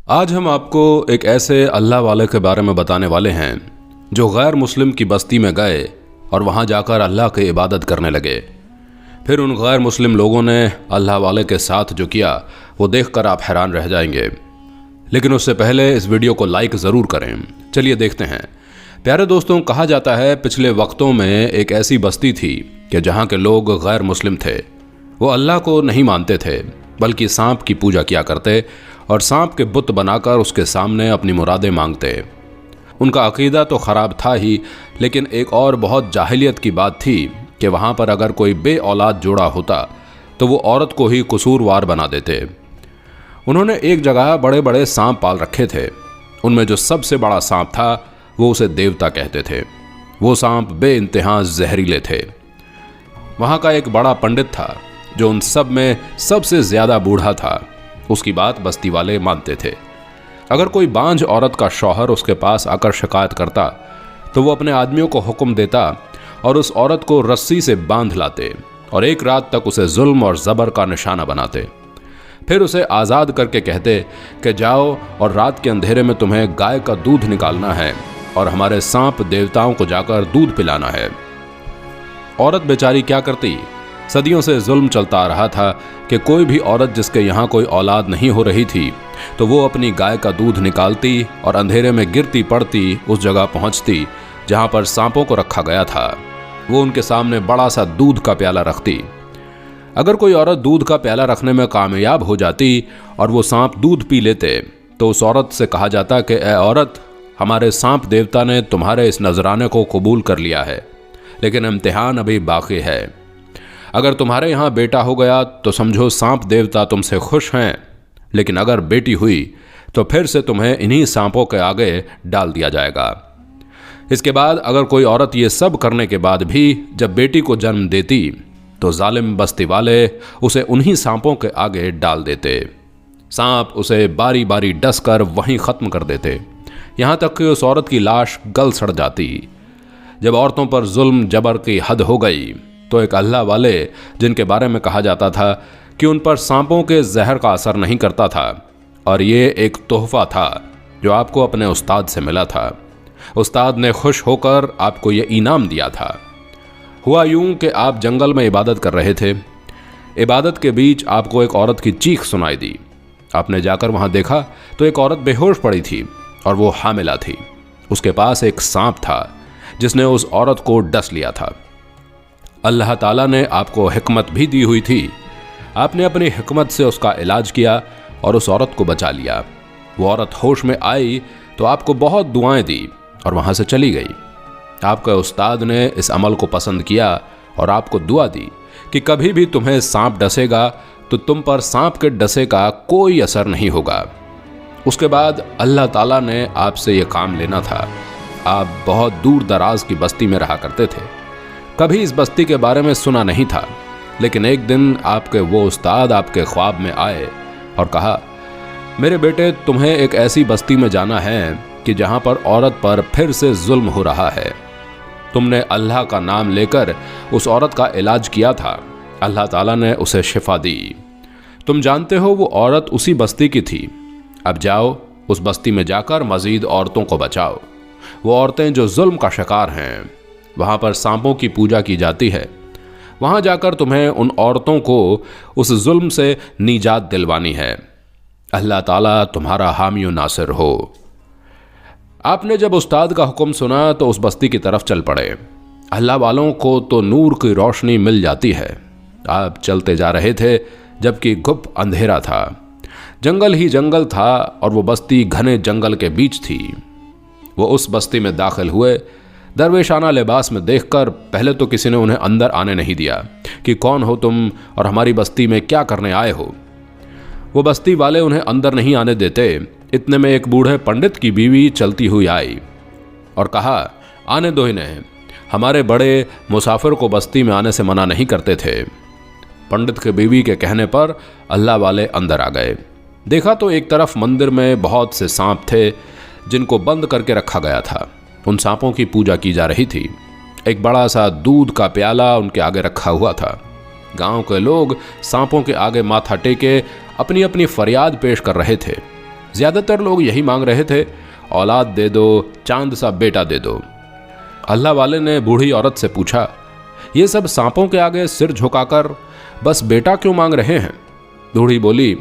आज हम आपको एक ऐसे अल्लाह वाले के बारे में बताने वाले हैं जो गैर मुस्लिम की बस्ती में गए और वहाँ जाकर अल्लाह की इबादत करने लगे। फिर उन गैर मुस्लिम लोगों ने अल्लाह वाले के साथ जो किया वो देखकर आप हैरान रह जाएंगे। लेकिन उससे पहले इस वीडियो को लाइक ज़रूर करें। चलिए देखते हैं। प्यारे दोस्तों, कहा जाता है पिछले वक्तों में एक ऐसी बस्ती थी कि जहाँ के लोग गैर मुस्लिम थे। वो अल्लाह को नहीं मानते थे बल्कि सांप की पूजा किया करते और सांप के बुत बनाकर उसके सामने अपनी मुरादें मांगते। उनका अकीदा तो ख़राब था ही, लेकिन एक और बहुत जाहिलियत की बात थी कि वहाँ पर अगर कोई बे औलाद जोड़ा होता तो वो औरत को ही कसूरवार बना देते। उन्होंने एक जगह बड़े बड़े सांप पाल रखे थे। उनमें जो सबसे बड़ा सांप था वो उसे देवता कहते थे। वो सांप बे इंतहा जहरीले थे। वहाँ का एक बड़ा पंडित था जो उन सब में सबसे ज़्यादा बूढ़ा था। उसकी बात बस्ती वाले मानते थे। अगर कोई बांझ औरत का शौहर उसके पास आकर शिकायत करता तो वो अपने आदमियों को हुक्म देता और उस औरत को रस्सी से बांध लाते और एक रात तक उसे जुल्म और ज़बर का निशाना बनाते। फिर उसे आज़ाद करके कहते कि जाओ और रात के अंधेरे में तुम्हें गाय का दूध निकालना है और हमारे सांप देवताओं को जाकर दूध पिलाना है। औरत बेचारी क्या करती? सदियों से जुल्म चलता आ रहा था कि कोई भी औरत जिसके यहाँ कोई औलाद नहीं हो रही थी तो वो अपनी गाय का दूध निकालती और अंधेरे में गिरती पड़ती उस जगह पहुँचती जहाँ पर सांपों को रखा गया था। वो उनके सामने बड़ा सा दूध का प्याला रखती। अगर कोई औरत दूध का प्याला रखने में कामयाब हो जाती और वो सांप दूध पी लेते तो उस औरत से कहा जाता कि ए औरत, हमारे सांप देवता ने तुम्हारे इस नजराने को कबूल कर लिया है, लेकिन इम्तिहान अभी बाकी है। अगर तुम्हारे यहाँ बेटा हो गया तो समझो सांप देवता तुमसे खुश हैं, लेकिन अगर बेटी हुई तो फिर से तुम्हें इन्हीं सांपों के आगे डाल दिया जाएगा। इसके बाद अगर कोई औरत ये सब करने के बाद भी जब बेटी को जन्म देती तो जालिम बस्ती वाले उसे उन्हीं सांपों के आगे डाल देते। सांप उसे बारी बारी डस कर वहीं ख़त्म कर देते, यहाँ तक कि उस औरत की लाश गल सड़ जाती। जब औरतों पर जुल्म जबर की हद हो गई तो एक अल्लाह वाले, जिनके बारे में कहा जाता था कि उन पर सांपों के जहर का असर नहीं करता था और ये एक तोहफा था जो आपको अपने उस्ताद से मिला था। उस्ताद ने खुश होकर आपको ये इनाम दिया था। हुआ यूं कि आप जंगल में इबादत कर रहे थे। इबादत के बीच आपको एक औरत की चीख सुनाई दी। आपने जाकर वहाँ देखा तो एक औरत बेहोश पड़ी थी और वो हामिला थी। उसके पास एक सांप था जिसने उस औरत को डस लिया था। अल्लाह ताला ने आपको हिकमत भी दी हुई थी। आपने अपनी हिकमत से उसका इलाज किया और उस औरत को बचा लिया। वो औरत होश में आई तो आपको बहुत दुआएं दी और वहाँ से चली गई। आपके उस्ताद ने इस अमल को पसंद किया और आपको दुआ दी कि कभी भी तुम्हें सांप डसेगा तो तुम पर सांप के डसे का कोई असर नहीं होगा। उसके बाद अल्लाह ताला ने आपसे ये काम लेना था। आप बहुत दूर दराज की बस्ती में रहा करते थे। कभी इस बस्ती के बारे में सुना नहीं था, लेकिन एक दिन आपके वो उस्ताद आपके ख्वाब में आए और कहा, मेरे बेटे, तुम्हें एक ऐसी बस्ती में जाना है कि जहाँ पर औरत पर फिर से जुल्म हो रहा है। तुमने अल्लाह का नाम लेकर उस औरत का इलाज किया था, अल्लाह ताला ने उसे शिफा दी। तुम जानते हो वो औरत उसी बस्ती की थी। अब जाओ उस बस्ती में जाकर मजीद औरतों को बचाओ। वो औरतें जो जुल्म का शिकार हैं, वहाँ पर सांपों की पूजा की जाती है। वहाँ जाकर तुम्हें उन औरतों को उस जुल्म से निजात दिलवानी है। अल्लाह ताला तुम्हारा हामी व नासिर हो। आपने जब उस्ताद का हुक्म सुना तो उस बस्ती की तरफ चल पड़े। अल्लाह वालों को तो नूर की रोशनी मिल जाती है। आप चलते जा रहे थे जबकि गुप अंधेरा था। जंगल ही जंगल था और वो बस्ती घने जंगल के बीच थी। वो उस बस्ती में दाखिल हुए। दरवेशाना लिबास में देखकर पहले तो किसी ने उन्हें अंदर आने नहीं दिया कि कौन हो तुम और हमारी बस्ती में क्या करने आए हो। वो बस्ती वाले उन्हें अंदर नहीं आने देते। इतने में एक बूढ़े पंडित की बीवी चलती हुई आई और कहा, आने दो इन्हें, हमारे बड़े मुसाफिर को बस्ती में आने से मना नहीं करते थे। पंडित के बीवी के कहने पर अल्लाह वाले अंदर आ गए। देखा तो एक तरफ मंदिर में बहुत से सांप थे जिनको बंद करके रखा गया था। उन सांपों की पूजा की जा रही थी। एक बड़ा सा दूध का प्याला उनके आगे रखा हुआ था। गांव के लोग सांपों के आगे माथा टेके अपनी अपनी फरियाद पेश कर रहे थे। ज़्यादातर लोग यही मांग रहे थे, औलाद दे दो, चांद सा बेटा दे दो। अल्लाह वाले ने बूढ़ी औरत से पूछा, ये सब सांपों के आगे सिर झुकाकर बस बेटा क्यों मांग रहे हैं? बूढ़ी बोली,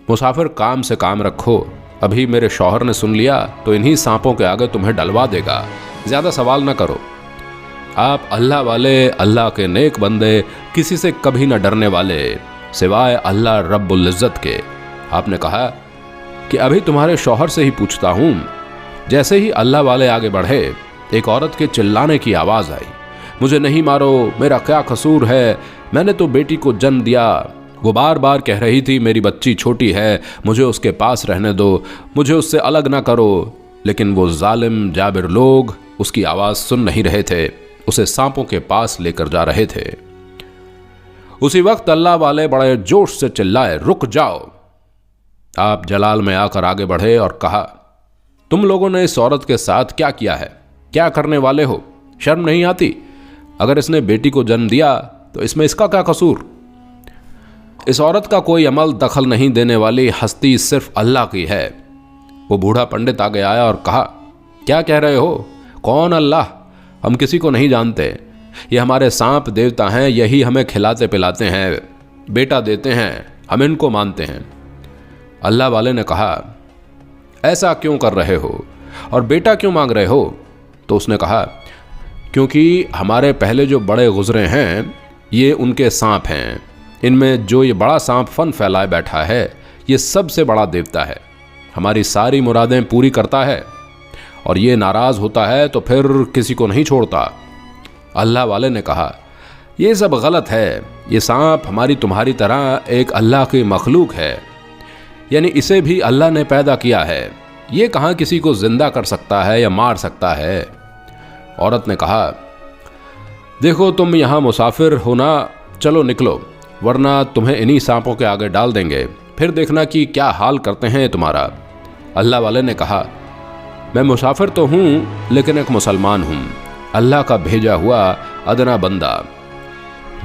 मुसाफिर काम से काम रखो, अभी मेरे शौहर ने सुन लिया तो इन्हीं सांपों के आगे तुम्हें डलवा देगा, ज़्यादा सवाल न करो। आप अल्लाह वाले, अल्लाह के नेक बंदे, किसी से कभी न डरने वाले सिवाय अल्लाह रब्बुल इज़्ज़त के। आपने कहा कि अभी तुम्हारे शौहर से ही पूछता हूँ। जैसे ही अल्लाह वाले आगे बढ़े, एक औरत के चिल्लाने की आवाज़ आई, मुझे नहीं मारो, मेरा क्या कसूर है, मैंने तो बेटी को जन्म दिया। वो बार बार कह रही थी मेरी बच्ची छोटी है, मुझे उसके पास रहने दो, मुझे उससे अलग ना करो। लेकिन वो जालिम जाबिर लोग उसकी आवाज़ सुन नहीं रहे थे, उसे सांपों के पास लेकर जा रहे थे। उसी वक्त अल्लाह वाले बड़े जोश से चिल्लाए, रुक जाओ। आप जलाल में आकर आगे बढ़े और कहा, तुम लोगों ने इस औरत के साथ क्या किया है? क्या करने वाले हो? शर्म नहीं आती? अगर इसने बेटी को जन्म दिया तो इसमें इसका क्या कसूर? इस औरत का कोई अमल दखल नहीं देने वाली हस्ती सिर्फ अल्लाह की है। वो बूढ़ा पंडित आगे आया और कहा, क्या कह रहे हो? कौन अल्लाह? हम किसी को नहीं जानते। ये हमारे सांप देवता हैं, यही हमें खिलाते पिलाते हैं, बेटा देते हैं, हम इनको मानते हैं। अल्लाह वाले ने कहा, ऐसा क्यों कर रहे हो और बेटा क्यों मांग रहे हो? तो उसने कहा, क्योंकि हमारे पहले जो बड़े गुजरे हैं ये उनके सांप हैं, इनमें जो ये बड़ा सांप फन फैलाए बैठा है ये सबसे बड़ा देवता है, हमारी सारी मुरादें पूरी करता है और ये नाराज़ होता है तो फिर किसी को नहीं छोड़ता। अल्लाह वाले ने कहा, ये सब गलत है, ये सांप हमारी तुम्हारी तरह एक अल्लाह की मखलूक है, यानी इसे भी अल्लाह ने पैदा किया है, ये कहाँ किसी को जिंदा कर सकता है या मार सकता है। औरत ने कहा, देखो तुम यहाँ मुसाफिर हो ना, चलो निकलो, वरना तुम्हें इन्हीं सांपों के आगे डाल देंगे, फिर देखना कि क्या हाल करते हैं तुम्हारा। अल्लाह वाले ने कहा, मैं मुसाफिर तो हूँ लेकिन एक मुसलमान हूँ, अल्लाह का भेजा हुआ अदना बंदा।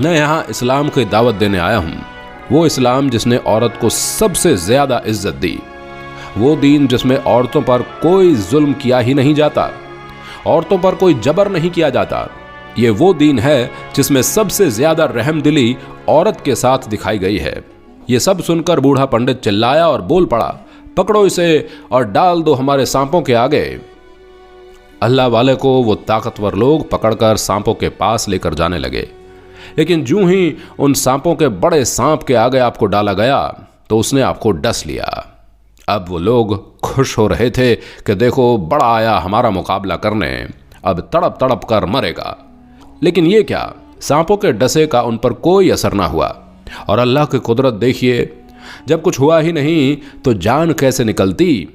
मैं यहाँ इस्लाम की दावत देने आया हूँ, वो इस्लाम जिसने औरत को सबसे ज़्यादा इज्जत दी, वो दीन जिसमें औरतों पर कोई जुल्म किया ही नहीं जाता, औरतों पर कोई जबर नहीं किया जाता। ये वो दीन है जिसमें सबसे ज़्यादा रहमदिली औरत के साथ दिखाई गई है। ये सब सुनकर बूढ़ा पंडित चिल्लाया और बोल पड़ा, पकड़ो इसे और डाल दो हमारे सांपों के आगे। अल्लाह वाले को वो ताकतवर लोग पकड़कर सांपों के पास लेकर जाने लगे, लेकिन जूं ही उन सांपों के बड़े सांप के आगे आपको डाला गया तो उसने आपको डस लिया। अब वो लोग खुश हो रहे थे कि देखो बड़ा आया हमारा मुकाबला करने, अब तड़प तड़प कर मरेगा। लेकिन ये क्या, सांपों के डसे का उन पर कोई असर ना हुआ। और अल्लाह की कुदरत देखिए, जब कुछ हुआ ही नहीं तो जान कैसे निकलती।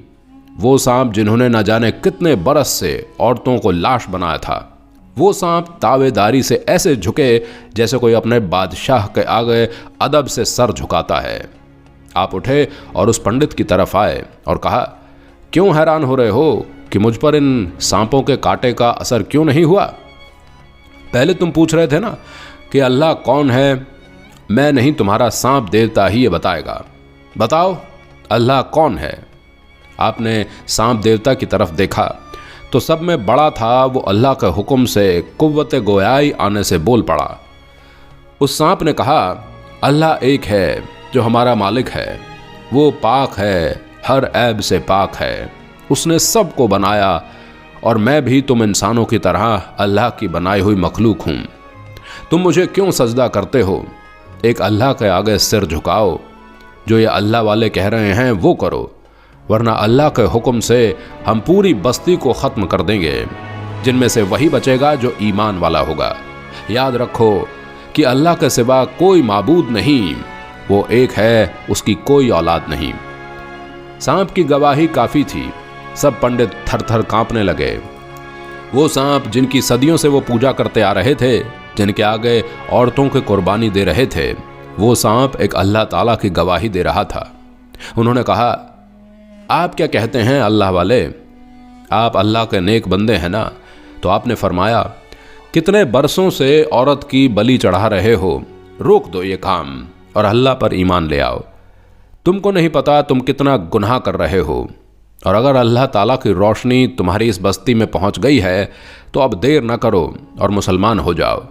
वो सांप जिन्होंने न जाने कितने बरस से औरतों को लाश बनाया था, वो सांप तावेदारी से ऐसे झुके जैसे कोई अपने बादशाह के आगे अदब से सर झुकाता है। आप उठे और उस पंडित की तरफ आए और कहा, क्यों हैरान हो रहे हो कि मुझ पर इन सांपों के कांटे का असर क्यों नहीं हुआ? पहले तुम पूछ रहे थे ना कि अल्लाह कौन है, मैं नहीं तुम्हारा सांप देवता ही ये बताएगा। बताओ अल्लाह कौन है? आपने सांप देवता की तरफ देखा तो सब में बड़ा था वो अल्लाह के हुक्म से कुव्वत गोयाई आने से बोल पड़ा। उस सांप ने कहा, अल्लाह एक है जो हमारा मालिक है, वो पाक है, हर ऐब से पाक है, उसने सबको बनाया और मैं भी तुम इंसानों की तरह अल्लाह की बनाई हुई मखलूक हूँ। तुम मुझे क्यों सजदा करते हो? एक अल्लाह के आगे सिर झुकाओ, जो ये अल्लाह वाले कह रहे हैं वो करो, वरना अल्लाह के हुक्म से हम पूरी बस्ती को ख़त्म कर देंगे, जिनमें से वही बचेगा जो ईमान वाला होगा। याद रखो कि अल्लाह के सिवा कोई माबूद नहीं, वो एक है, उसकी कोई औलाद नहीं। सांप की गवाही काफ़ी थी, सब पंडित थर थर कांपने लगे। वो सांप जिनकी सदियों से वो पूजा करते आ रहे थे, जिनके आगे औरतों की कुर्बानी दे रहे थे, वो सांप एक अल्लाह ताला की गवाही दे रहा था। उन्होंने कहा, आप क्या कहते हैं अल्लाह वाले? आप अल्लाह के नेक बंदे हैं ना? तो आपने फरमाया, कितने बरसों से औरत की बलि चढ़ा रहे हो, रोक दो ये काम और अल्लाह पर ईमान ले आओ। तुमको नहीं पता तुम कितना गुनाह कर रहे हो। और अगर अल्लाह ताला की रोशनी तुम्हारी इस बस्ती में पहुंच गई है तो अब देर न करो और मुसलमान हो जाओ।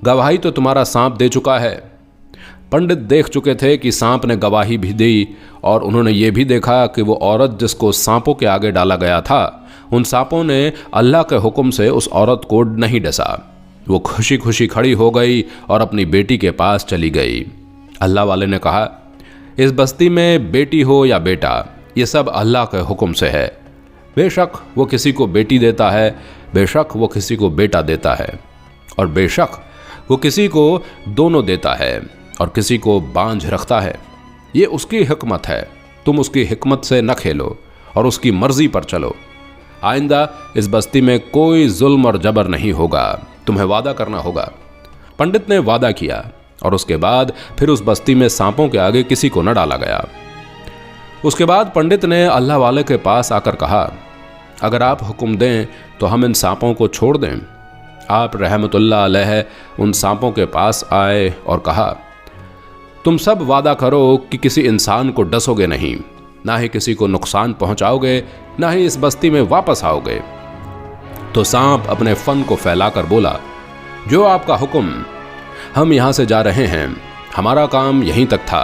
गवाही तो तुम्हारा सांप दे चुका है। पंडित देख चुके थे कि सांप ने गवाही भी दी और उन्होंने ये भी देखा कि वो औरत जिसको सांपों के आगे डाला गया था, उन सांपों ने अल्लाह के हुक्म से उस औरत को नहीं डसा। वो खुशी खुशी खड़ी हो गई और अपनी बेटी के पास चली गई। अल्लाह वाले ने कहा, इस बस्ती में बेटी हो या बेटा, ये सब अल्लाह के हुक्म से है। बेशक वो किसी को बेटी देता है, बेशक वो किसी को बेटा देता है, और बेशक वो किसी को दोनों देता है और किसी को बांझ रखता है। ये उसकी हिकमत है। तुम उसकी हिकमत से न खेलो और उसकी मर्जी पर चलो। आइंदा इस बस्ती में कोई जुल्म और जबर नहीं होगा। तुम्हें वादा करना होगा। पंडित ने वादा किया और उसके बाद फिर उस बस्ती में सांपों के आगे किसी को न डाला गया। उसके बाद पंडित ने अल्लाह वाले के पास आकर कहा, अगर आप हुक्म दें तो हम इन सांपों को छोड़ दें। आप रहमतुल्लाह अलैह उन सांपों के पास आए और कहा, तुम सब वादा करो कि किसी इंसान को डसोगे नहीं, ना ही किसी को नुकसान पहुंचाओगे, ना ही इस बस्ती में वापस आओगे। तो सांप अपने फन को फैलाकर बोला, जो आपका हुक्म, हम यहां से जा रहे हैं। हमारा काम यहीं तक था।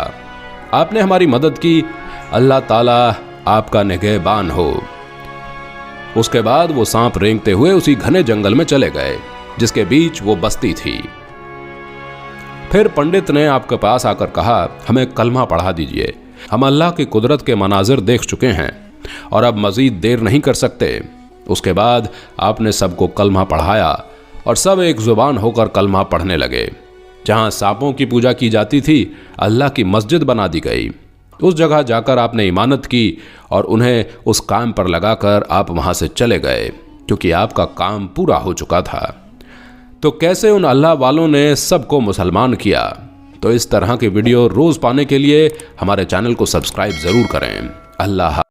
आपने हमारी मदद की। अल्लाह ताला आपका निगहबान हो। उसके बाद वो सांप रेंगते हुए उसी घने जंगल में चले गए जिसके बीच वो बस्ती थी। फिर पंडित ने आपके पास आकर कहा, हमें कलमा पढ़ा दीजिए। हम अल्लाह की कुदरत के मनाजिर देख चुके हैं और अब मजीद देर नहीं कर सकते। उसके बाद आपने सबको कलमा पढ़ाया और सब एक जुबान होकर कलमा पढ़ने लगे। जहां सांपों की पूजा की जाती थी, अल्लाह की मस्जिद बना दी गई। उस जगह जाकर आपने इमानत की और उन्हें उस काम पर लगाकर आप वहां से चले गए क्योंकि आपका काम पूरा हो चुका था। तो कैसे उन अल्लाह वालों ने सबको मुसलमान किया। तो इस तरह के वीडियो रोज पाने के लिए हमारे चैनल को सब्सक्राइब जरूर करें। अल्लाह।